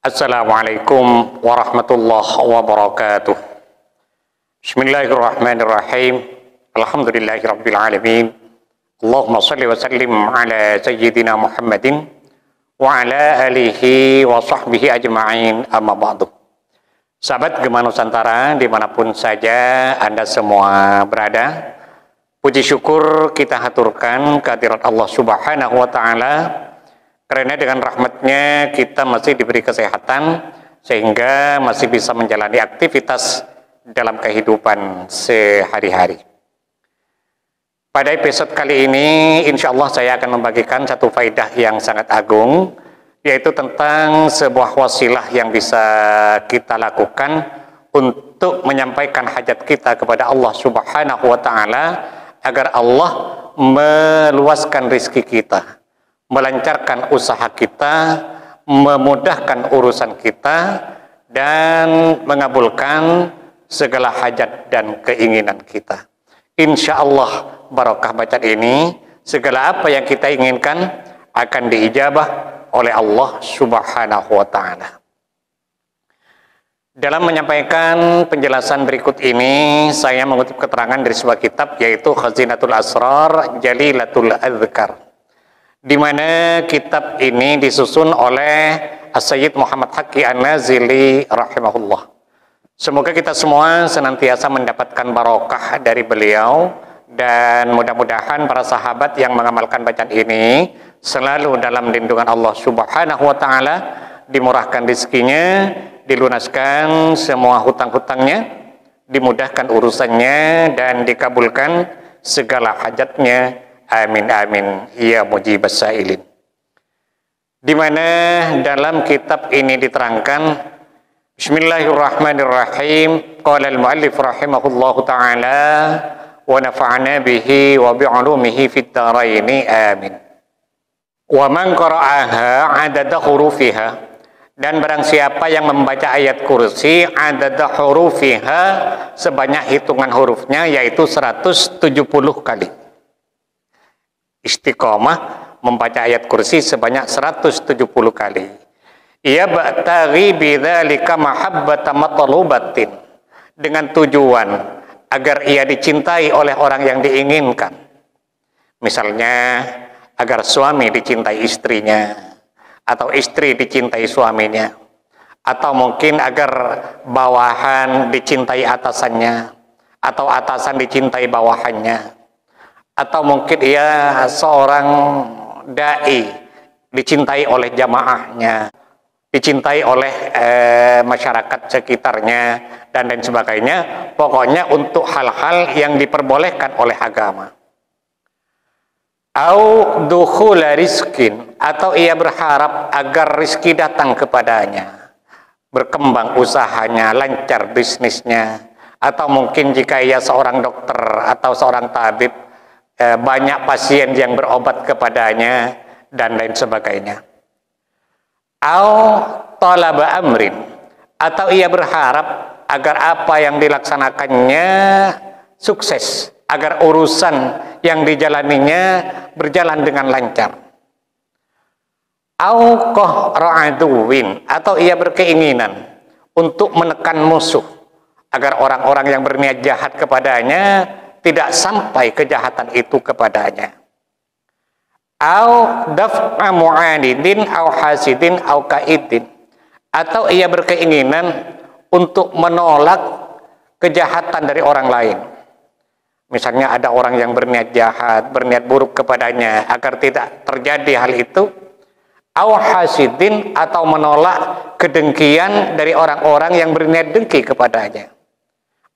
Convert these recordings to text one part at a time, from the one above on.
Assalamualaikum warahmatullahi wabarakatuh. Bismillahirrahmanirrahim. Alhamdulillahirabbil alamin. Allahumma shalli wa sallim ala sayyidina Muhammadin wa ala alihi wa sahbihi ajma'in, amma ba'du. Sahabat Gema Nusantara dimanapun saja Anda semua berada, puji syukur kita haturkan kehadirat Allah Subhanahu wa ta'ala, karena dengan rahmatnya kita masih diberi kesehatan sehingga masih bisa menjalani aktivitas dalam kehidupan sehari-hari. Pada episode kali ini insya Allah saya akan membagikan satu faidah yang sangat agung, yaitu tentang sebuah wasilah yang bisa kita lakukan untuk menyampaikan hajat kita kepada Allah Subhanahu wa ta'ala, agar Allah meluaskan rizki kita, melancarkan usaha kita, memudahkan urusan kita, dan mengabulkan segala hajat dan keinginan kita. Insya Allah barakah bacaan ini, segala apa yang kita inginkan akan diijabah oleh Allah Subhanahu wa ta'ala. Dalam menyampaikan penjelasan berikut ini, saya mengutip keterangan dari sebuah kitab, yaitu Khazinatul Asrar Jalilatul Adzkar, di mana kitab ini disusun oleh As-Sayyid Muhammad Haqqi An-Nazili rahimahullah. Semoga kita semua senantiasa mendapatkan barokah dari beliau, dan mudah-mudahan para sahabat yang mengamalkan bacaan ini selalu dalam lindungan Allah Subhanahu wa ta'ala, dimurahkan rezekinya, dilunaskan semua hutang-hutangnya, dimudahkan urusannya, dan dikabulkan segala hajatnya. Amin amin ya mujibas sailin. Di mana dalam kitab ini diterangkan, Bismillahirrahmanirrahim. Qala al-muallif rahimahullahu taala wa nafa'ana bihi wa bi'ulumihi fid dharaini amin. Wa man qara'aha 'adada hurufiha, dan barang siapa yang membaca ayat kursi adada hurufiha, sebanyak hitungan hurufnya, yaitu 170 kali. Istiqomah membaca ayat kursi sebanyak 170 kali. Ia ba'taghi bidzalika mahabbata matlubatin, dengan tujuan agar ia dicintai oleh orang yang diinginkan. Misalnya agar suami dicintai istrinya, atau istri dicintai suaminya, atau mungkin agar bawahan dicintai atasannya, atau atasan dicintai bawahannya, atau mungkin ia seorang dai dicintai oleh jamaahnya, dicintai oleh masyarakat sekitarnya, dan lain sebagainya. Pokoknya untuk hal-hal yang diperbolehkan oleh agama. Au dukhula rizkin, atau ia berharap agar rizki datang kepadanya, berkembang usahanya, lancar bisnisnya, atau mungkin jika ia seorang dokter atau seorang tabib, banyak pasien yang berobat kepadanya, dan lain sebagainya. Au talaba amrin, atau ia berharap agar apa yang dilaksanakannya sukses, agar urusan yang dijalaninya berjalan dengan lancar. Au qahra'aduwin, atau ia berkeinginan untuk menekan musuh, agar orang-orang yang berniat jahat kepadanya tidak sampai kejahatan itu kepadanya. Au daf'a mu'anidin au hasidin au kaidin, atau ia berkeinginan untuk menolak kejahatan dari orang lain. Misalnya ada orang yang berniat jahat, berniat buruk kepadanya, agar tidak terjadi hal itu. Au hasidin, atau menolak kedengkian dari orang-orang yang berniat dengki kepadanya.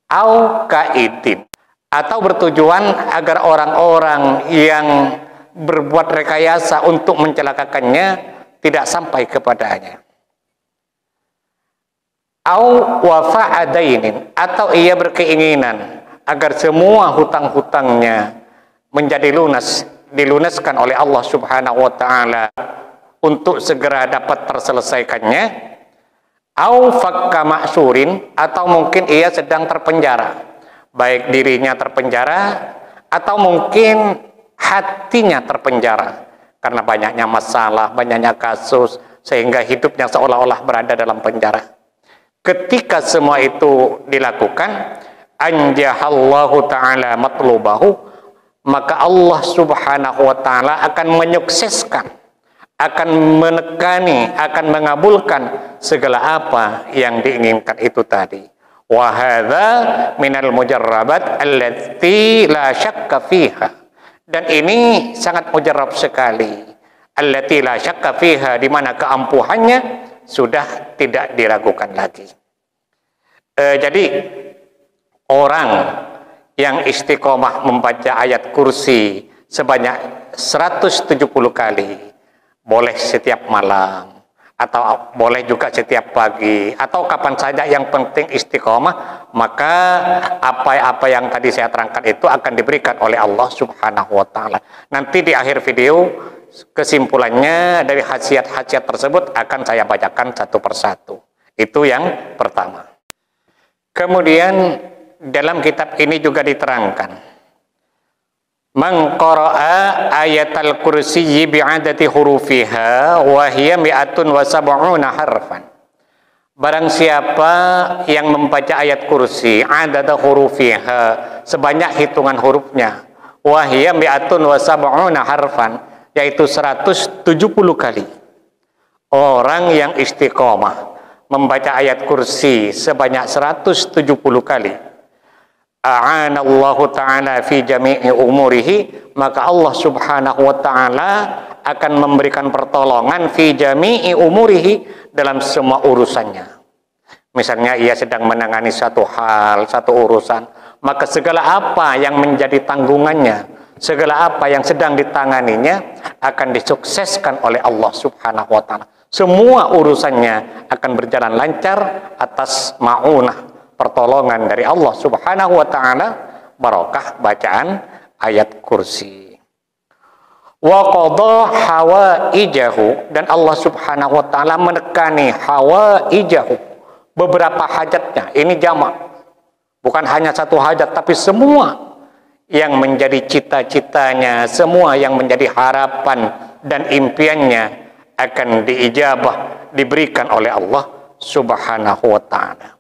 Au kaidin, atau bertujuan agar orang-orang yang berbuat rekayasa untuk mencelakakannya tidak sampai kepadanya. Au wafa'adainin, atau ia berkeinginan agar semua hutang-hutangnya menjadi lunas, dilunaskan oleh Allah Subhanahu wa ta'ala untuk segera dapat terselesaikannya. Au fakka ma'surin, atau mungkin ia sedang terpenjara, baik dirinya terpenjara atau mungkin hatinya terpenjara karena banyaknya masalah, banyaknya kasus, sehingga hidupnya seolah-olah berada dalam penjara. Ketika semua itu dilakukan, anjahallahu ta'ala matlubahu, maka Allah subhanahu wa ta'ala akan menyukseskan, akan menekani, akan mengabulkan segala apa yang diinginkan itu tadi. Wa hadza minal mujarrabat allati la syakka fiha. Dan ini sangat mujarrab sekali. Allati la syakka fiha, di mana keampuhannya sudah tidak diragukan lagi. Jadi orang yang istiqomah membaca ayat kursi sebanyak 170 kali, boleh setiap malam, atau boleh juga setiap pagi, atau kapan saja, yang penting istiqomah, maka apa-apa yang tadi saya terangkan itu akan diberikan oleh Allah subhanahu wa ta'ala. Nanti di akhir video, kesimpulannya dari khasiat-khasiat tersebut akan saya bacakan satu persatu. Itu yang pertama. Kemudian dalam kitab ini juga diterangkan, man qara'a ayatal kursiyyi bi'adati hurufiha wa hiya mi'atun wa sab'una harfan. Barang siapa yang membaca ayat kursi adada hurufiha, sebanyak hitungan hurufnya, wa hiya mi'atun wa sab'una harfan, yaitu 170 kali. Orang yang istiqomah membaca ayat kursi sebanyak 170 kali, a'anallahu ta'ala fi jami'i umurihi, maka Allah subhanahu wa ta'ala akan memberikan pertolongan fi jami'i umurihi, dalam semua urusannya. Misalnya ia sedang menangani satu hal, satu urusan, maka segala apa yang menjadi tanggungannya, segala apa yang sedang ditanganinya akan disukseskan oleh Allah subhanahu wa ta'ala. Semua urusannya akan berjalan lancar atas ma'unah, pertolongan dari Allah subhanahu wa ta'ala, barokah bacaan ayat kursi. Wa qadha hawaijahu, dan Allah subhanahu wa ta'ala menekani hawaijahu, beberapa hajatnya. Ini jamak, bukan hanya satu hajat, tapi semua yang menjadi cita-citanya, semua yang menjadi harapan dan impiannya akan diijabah, diberikan oleh Allah subhanahu wa ta'ala.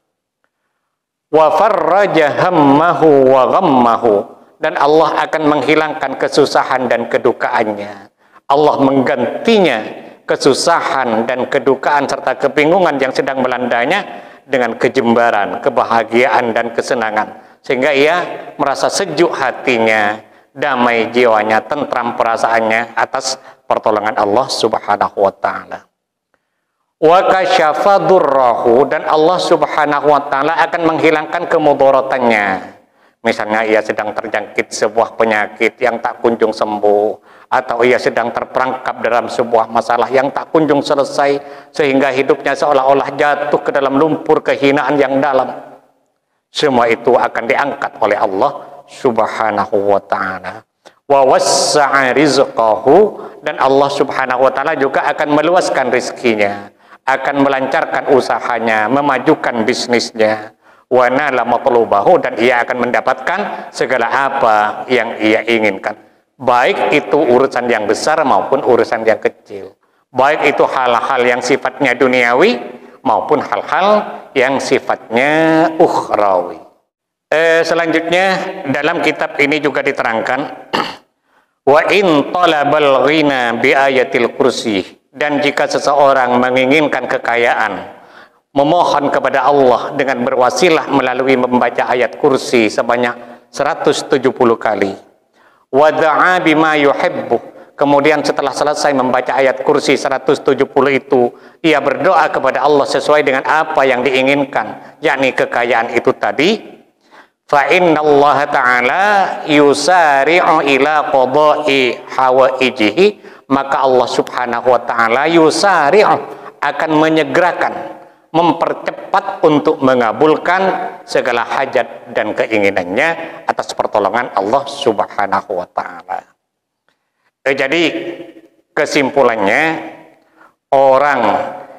Wa farraja hammahu wa ghammahu, dan Allah akan menghilangkan kesusahan dan kedukaannya. Allah menggantinya kesusahan dan kedukaan serta kebingungan yang sedang melandanya dengan kejembaran, kebahagiaan dan kesenangan, sehingga ia merasa sejuk hatinya, damai jiwanya, tentram perasaannya atas pertolongan Allah subhanahu wa ta'ala. Wa kasyafa durrahu, dan Allah subhanahu wa ta'ala akan menghilangkan kemudaratannya. Misalnya ia sedang terjangkit sebuah penyakit yang tak kunjung sembuh, atau ia sedang terperangkap dalam sebuah masalah yang tak kunjung selesai, sehingga hidupnya seolah-olah jatuh ke dalam lumpur kehinaan yang dalam. Semua itu akan diangkat oleh Allah subhanahu wa ta'ala. Wa wassa'a rizqahu, dan Allah subhanahu wa ta'ala juga akan meluaskan rizkinya, akan melancarkan usahanya, memajukan bisnisnya. Wa nala matlubahu, dan ia akan mendapatkan segala apa yang ia inginkan, baik itu urusan yang besar maupun urusan yang kecil, baik itu hal-hal yang sifatnya duniawi maupun hal-hal yang sifatnya ukhrawi. Selanjutnya dalam kitab ini juga diterangkan, wa in talabal ghina bi ayatil kursi, dan jika seseorang menginginkan kekayaan, memohon kepada Allah dengan berwasilah melalui membaca ayat kursi sebanyak 170 kali, wa da'a bima yuhibbu, kemudian setelah selesai membaca ayat kursi 170 itu, ia berdoa kepada Allah sesuai dengan apa yang diinginkan, yakni kekayaan itu tadi, fa innallaha ta'ala yusari'u ila qada'i hawaijihi, maka Allah subhanahu wa ta'ala yusari'u, akan menyegerakan, mempercepat untuk mengabulkan segala hajat dan keinginannya atas pertolongan Allah subhanahu wa ta'ala. Jadi kesimpulannya, orang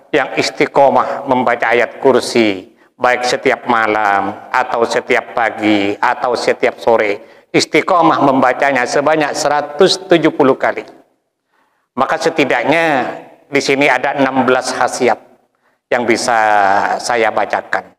yang istiqomah membaca ayat kursi, baik setiap malam atau setiap pagi atau setiap sore, istiqomah membacanya sebanyak 170 kali, maka setidaknya di sini ada 16 khasiat yang bisa saya bacakan.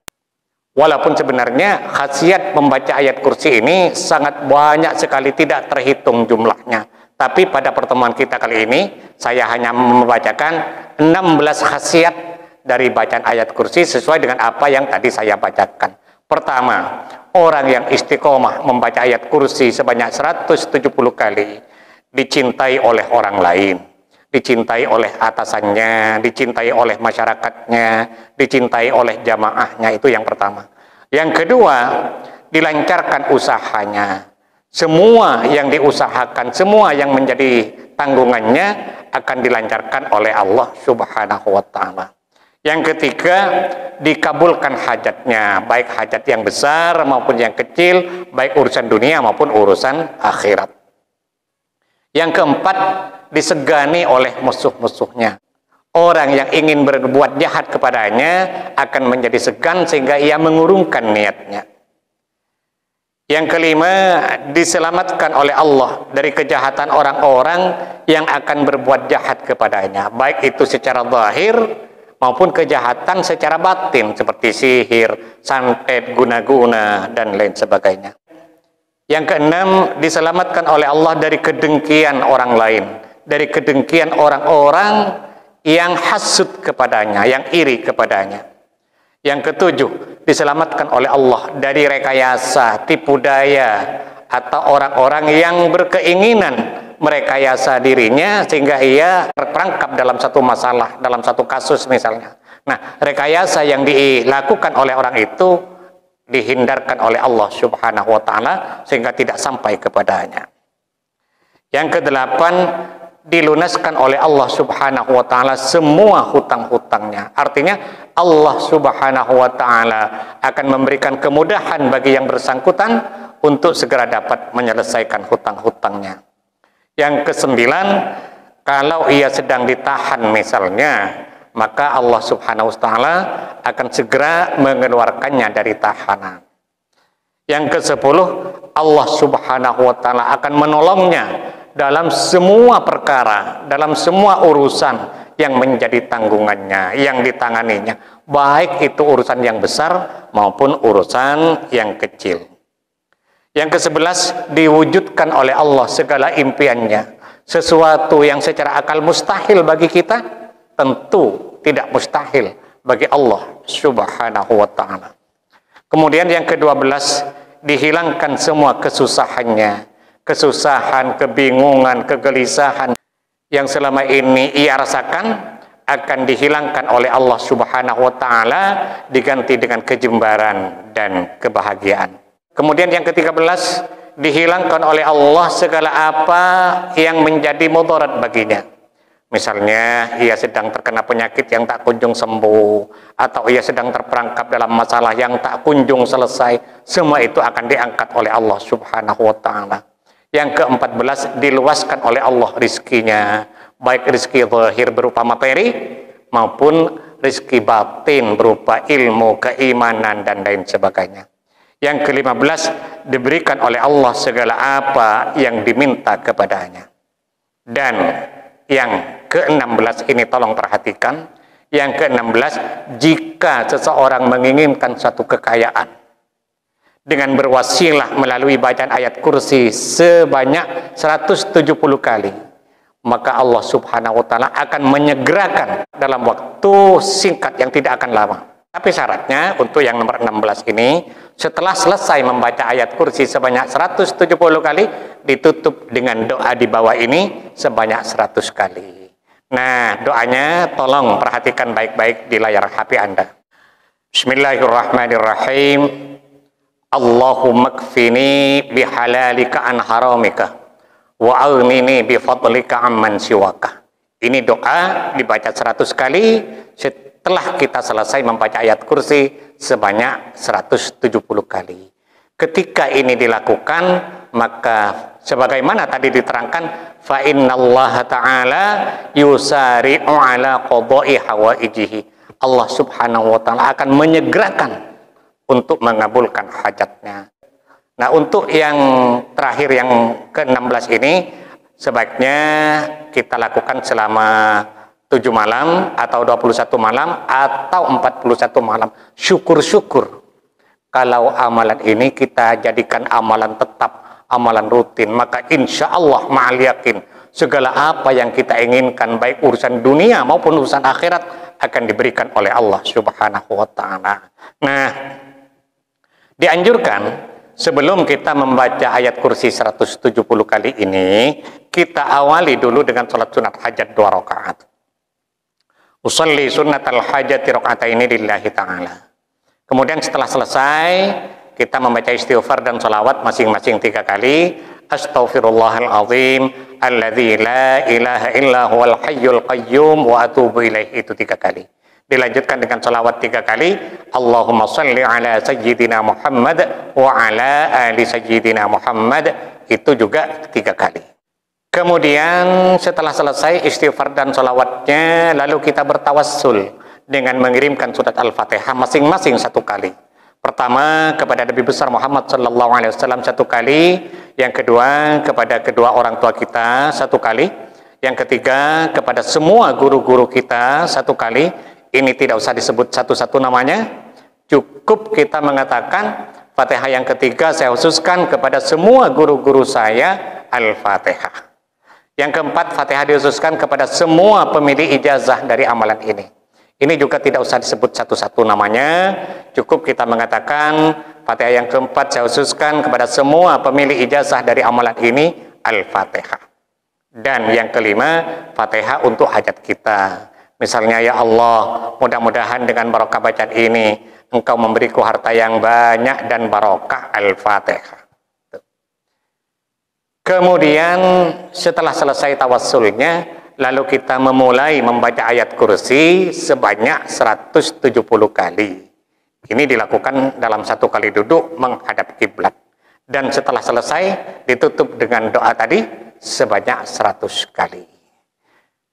Walaupun sebenarnya khasiat membaca ayat kursi ini sangat banyak sekali, tidak terhitung jumlahnya. Tapi pada pertemuan kita kali ini, saya hanya membacakan 16 khasiat dari bacaan ayat kursi sesuai dengan apa yang tadi saya bacakan. Pertama, orang yang istiqomah membaca ayat kursi sebanyak 170 kali, dicintai oleh orang lain, dicintai oleh atasannya, dicintai oleh masyarakatnya, dicintai oleh jamaahnya. Itu yang pertama. Yang kedua, dilancarkan usahanya. Semua yang diusahakan, semua yang menjadi tanggungannya akan dilancarkan oleh Allah Subhanahu wa ta'ala. Yang ketiga, dikabulkan hajatnya, baik hajat yang besar maupun yang kecil, baik urusan dunia maupun urusan akhirat. Yang keempat, disegani oleh musuh-musuhnya. Orang yang ingin berbuat jahat kepadanya akan menjadi segan sehingga ia mengurungkan niatnya. Yang kelima, diselamatkan oleh Allah dari kejahatan orang-orang yang akan berbuat jahat kepadanya, baik itu secara zahir maupun kejahatan secara batin seperti sihir, santet, guna-guna, dan lain sebagainya. Yang keenam, diselamatkan oleh Allah dari kedengkian orang lain, dari kedengkian orang-orang yang hasud kepadanya, yang iri kepadanya. Yang ketujuh, diselamatkan oleh Allah dari rekayasa, tipu daya, atau orang-orang yang berkeinginan merekayasa dirinya sehingga ia terperangkap dalam satu masalah, dalam satu kasus misalnya. Nah, rekayasa yang dilakukan oleh orang itu dihindarkan oleh Allah Subhanahu wa ta'ala sehingga tidak sampai kepadanya. Yang kedelapan, dilunaskan oleh Allah Subhanahu wa ta'ala semua hutang-hutangnya. Artinya Allah Subhanahu wa ta'ala akan memberikan kemudahan bagi yang bersangkutan untuk segera dapat menyelesaikan hutang-hutangnya. Yang kesembilan, kalau ia sedang ditahan misalnya, maka Allah Subhanahu wa ta'ala akan segera mengeluarkannya dari tahanan. Yang kesepuluh, Allah Subhanahu wa ta'ala akan menolongnya dalam semua perkara, dalam semua urusan yang menjadi tanggungannya, yang ditanganinya, baik itu urusan yang besar maupun urusan yang kecil. Yang ke-11, diwujudkan oleh Allah segala impiannya. Sesuatu yang secara akal mustahil bagi kita, tentu tidak mustahil bagi Allah Subhanahu wa ta'ala. Kemudian yang ke-12, dihilangkan semua kesusahannya, kesusahan, kebingungan, kegelisahan yang selama ini ia rasakan akan dihilangkan oleh Allah Subhanahu wa ta'ala, diganti dengan kejembaran dan kebahagiaan. Kemudian yang ke-13, dihilangkan oleh Allah segala apa yang menjadi mudarat baginya. Misalnya ia sedang terkena penyakit yang tak kunjung sembuh, atau ia sedang terperangkap dalam masalah yang tak kunjung selesai, semua itu akan diangkat oleh Allah Subhanahu wa ta'ala. Yang ke-14, diluaskan oleh Allah rizkinya, baik rizki zahir berupa materi maupun rizki batin berupa ilmu, keimanan, dan lain sebagainya. Yang ke-15, diberikan oleh Allah segala apa yang diminta kepadanya. Dan yang ke-16 ini tolong perhatikan, yang ke-16, jika seseorang menginginkan satu kekayaan dengan berwasilah melalui bacaan ayat kursi sebanyak 170 kali, maka Allah Subhanahu wa ta'ala akan menyegerakan dalam waktu singkat yang tidak akan lama. Tapi syaratnya untuk yang nomor 16 ini, setelah selesai membaca ayat kursi sebanyak 170 kali, ditutup dengan doa di bawah ini sebanyak 100 kali. Nah, doanya tolong perhatikan baik-baik di layar HP Anda. Bismillahirrahmanirrahim. Allahumma kfini bihalalika an haramika wa aghnini bifadlika amman siwaka. Ini doa dibaca 100 kali setelah kita selesai membaca ayat kursi sebanyak 170 kali. Ketika ini dilakukan, maka sebagaimana tadi diterangkan, fa innallaha ta'ala yusari'u ala qada'i hawaijihi. Allah Subhanahu wa ta'ala akan menyegerakan untuk mengabulkan hajatnya. Nah, untuk yang terakhir, yang ke-16 ini, sebaiknya kita lakukan selama 7 malam atau 21 malam atau 41 malam. Syukur-syukur kalau amalan ini kita jadikan amalan tetap, amalan rutin, maka insya Allah ma'al yakin segala apa yang kita inginkan baik urusan dunia maupun urusan akhirat akan diberikan oleh Allah Subhanahu wa ta'ala. Nah, dianjurkan sebelum kita membaca ayat kursi 170 kali ini, kita awali dulu dengan sholat sunat hajat 2 rakaat. Usalli sunnatal hajati raka'ataini lillahi ta'ala. Kemudian setelah selesai, kita membaca istighfar dan sholawat masing-masing 3 kali. Astaghfirullahal azim alladzi la ilaha illa huwal hayyul qayyum wa atubu ilaih, itu 3 kali. Dilanjutkan dengan sholawat 3 kali. Allahumma salli ala sayyidina Muhammad wa ala ali sayyidina Muhammad, itu juga 3 kali. Kemudian setelah selesai istighfar dan sholawatnya, lalu kita bertawassul dengan mengirimkan surat Al-Fatihah masing-masing 1 kali. Pertama kepada Nabi besar Muhammad sallallahu alaihi wasallam 1 kali, yang kedua kepada kedua orang tua kita 1 kali, yang ketiga kepada semua guru-guru kita 1 kali. Ini tidak usah disebut satu-satu namanya, cukup kita mengatakan Fatihah yang ketiga saya khususkan kepada semua guru-guru saya, Al-Fatihah. Yang keempat, Fatihah dikhususkan kepada semua pemilik ijazah dari amalan ini. Ini juga tidak usah disebut satu-satu namanya, cukup kita mengatakan Fatihah yang keempat saya khususkan kepada semua pemilik ijazah dari amalan ini, Al-Fatihah. Dan yang kelima, Fatihah untuk hajat kita. Misalnya, ya Allah, mudah-mudahan dengan barokah bacaan ini Engkau memberiku harta yang banyak dan barokah, Al-Fatihah. Kemudian setelah selesai tawassulnya, lalu kita memulai membaca ayat kursi sebanyak 170 kali. Ini dilakukan dalam 1 kali duduk menghadap kiblat. Dan setelah selesai ditutup dengan doa tadi sebanyak 100 kali.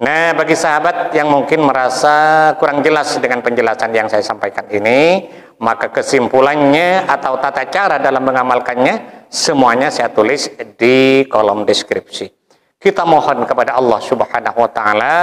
Nah, bagi sahabat yang mungkin merasa kurang jelas dengan penjelasan yang saya sampaikan ini, maka kesimpulannya atau tata cara dalam mengamalkannya semuanya saya tulis di kolom deskripsi. Kita mohon kepada Allah Subhanahu wa ta'ala,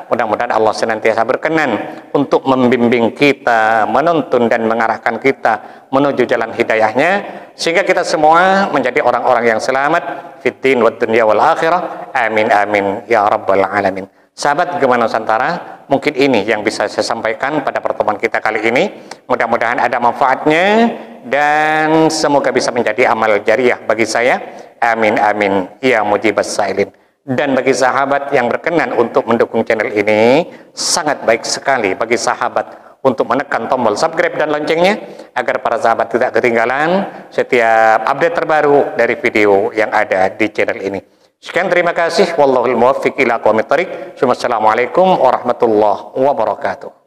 mudah-mudahan Allah senantiasa berkenan untuk membimbing kita, menuntun dan mengarahkan kita menuju jalan hidayahnya, sehingga kita semua menjadi orang-orang yang selamat fiddin wad dunya wal akhirah. Amin amin ya rabbal alamin. Sahabat Gema Nusantara, mungkin ini yang bisa saya sampaikan pada pertemuan kita kali ini. Mudah-mudahan ada manfaatnya dan semoga bisa menjadi amal jariah bagi saya. Amin amin ya mujibas sailin. Dan bagi sahabat yang berkenan untuk mendukung channel ini, sangat baik sekali bagi sahabat untuk menekan tombol subscribe dan loncengnya agar para sahabat tidak ketinggalan setiap update terbaru dari video yang ada di channel ini. Sekian, terima kasih. Wallahul muwaffiq ila aqwamit thoriq. Wassalamualaikum warahmatullahi wabarakatuh.